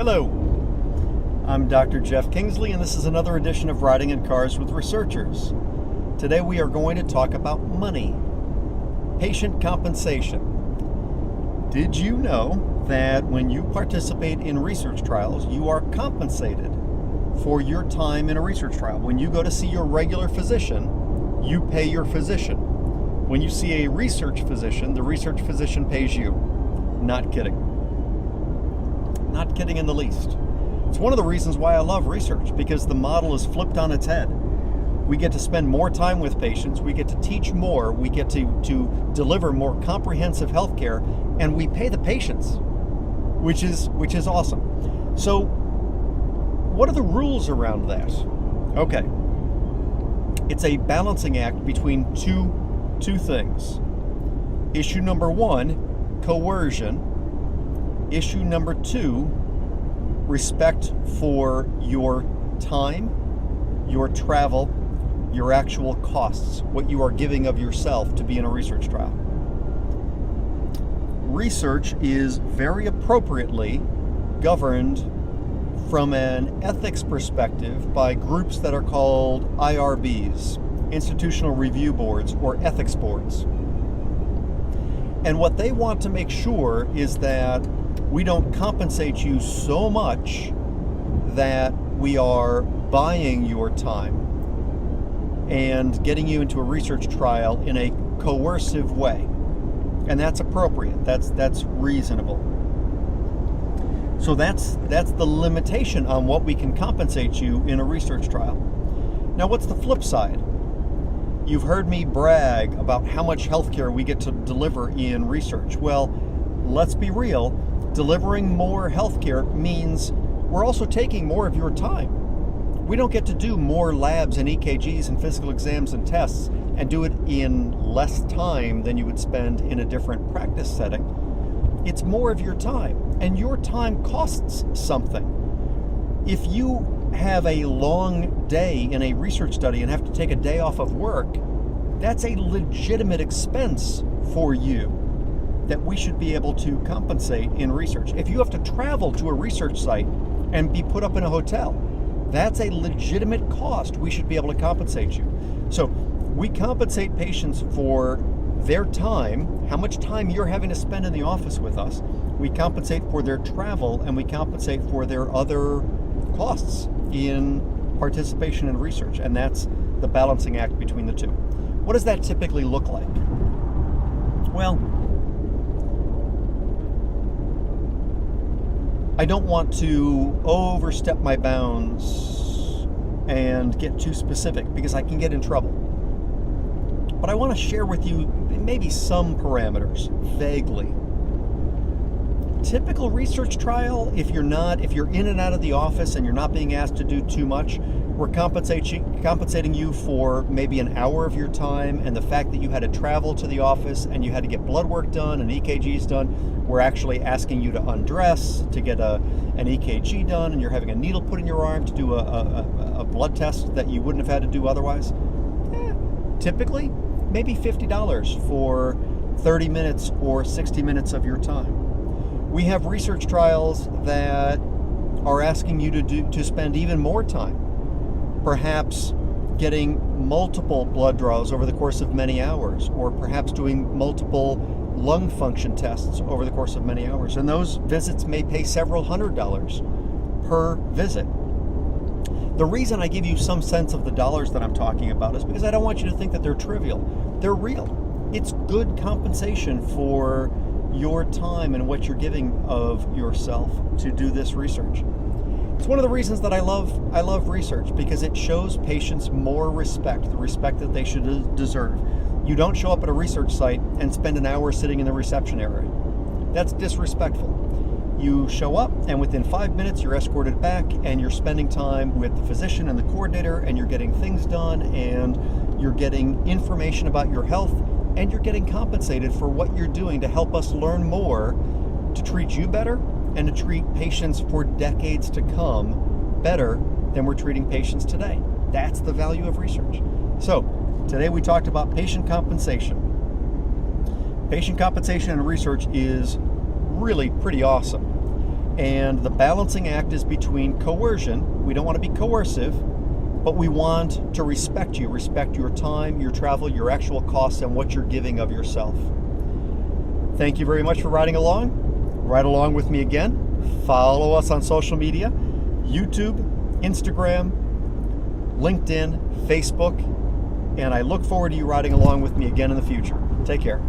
Hello, I'm Dr. Jeff Kingsley, and this is another edition of Riding in Cars with Researchers. Today we are going to talk about money, patient compensation. Did you know that when you participate in research trials, you are compensated for your time in a research trial? When you go to see your regular physician, you pay your physician. When you see a research physician, the research physician pays you. Not kidding. Not kidding in the least. It's one of the reasons why I love research, because the model is flipped on its head. We get to spend more time with patients, we get to teach more, we get to deliver more comprehensive health care, and we pay the patients, which is awesome. So what are the rules around that? Okay. It's a balancing act between two things. Issue number one, coercion. Issue number two, respect for your time, your travel, your actual costs, what you are giving of yourself to be in a research trial. Research is very appropriately governed from an ethics perspective by groups that are called IRBs, institutional review boards or ethics boards. And what they want to make sure is that we don't compensate you so much that we are buying your time and getting you into a research trial in a coercive way. And that's appropriate. That's reasonable. So that's the limitation on what we can compensate you in a research trial. Now, what's the flip side? You've heard me brag about how much healthcare we get to deliver in research. Well, let's be real. Delivering more healthcare means we're also taking more of your time. We don't get to do more labs and EKGs and physical exams and tests and do it in less time than you would spend in a different practice setting. It's more of your time, and your time costs something. If you have a long day in a research study and have to take a day off of work, that's a legitimate expense for you that we should be able to compensate in research. If you have to travel to a research site and be put up in a hotel, that's a legitimate cost. We should be able to compensate you. So we compensate patients for their time, how much time you're having to spend in the office with us. We compensate for their travel, and we compensate for their other costs in participation in research. And that's the balancing act between the two. What does that typically look like? Well, I don't want to overstep my bounds and get too specific because I can get in trouble. But I want to share with you maybe some parameters, vaguely. Typical research trial, if you're in and out of the office and you're not being asked to do too much, we're compensating you for maybe an hour of your time, and the fact that you had to travel to the office and you had to get blood work done and EKGs done, we're actually asking you to undress, to get an EKG done, and you're having a needle put in your arm to do a blood test that you wouldn't have had to do otherwise. Typically, maybe $50 for 30 minutes or 60 minutes of your time. We have research trials that are asking you to spend even more time, perhaps getting multiple blood draws over the course of many hours, or perhaps doing multiple lung function tests over the course of many hours. And those visits may pay several $100s per visit. The reason I give you some sense of the dollars that I'm talking about is because I don't want you to think that they're trivial. They're real. It's good compensation for your time and what you're giving of yourself to do this research. It's one of the reasons that I love research, because it shows patients more respect, the respect that they should deserve. You don't show up at a research site and spend an hour sitting in the reception area. That's disrespectful. You show up, and within 5 minutes you're escorted back, and you're spending time with the physician and the coordinator, and you're getting things done, and you're getting information about your health, and you're getting compensated for what you're doing to help us learn more, to treat you better, and to treat patients for decades to come better than we're treating patients today. That's the value of research. So today we talked about patient compensation. Patient compensation in research is really pretty awesome. And the balancing act is between coercion. We don't want to be coercive, but we want to respect you, respect your time, your travel, your actual costs, and what you're giving of yourself. Thank you very much for riding along. Ride along with me again. Follow us on social media, YouTube, Instagram, LinkedIn, Facebook, and I look forward to you riding along with me again in the future. Take care.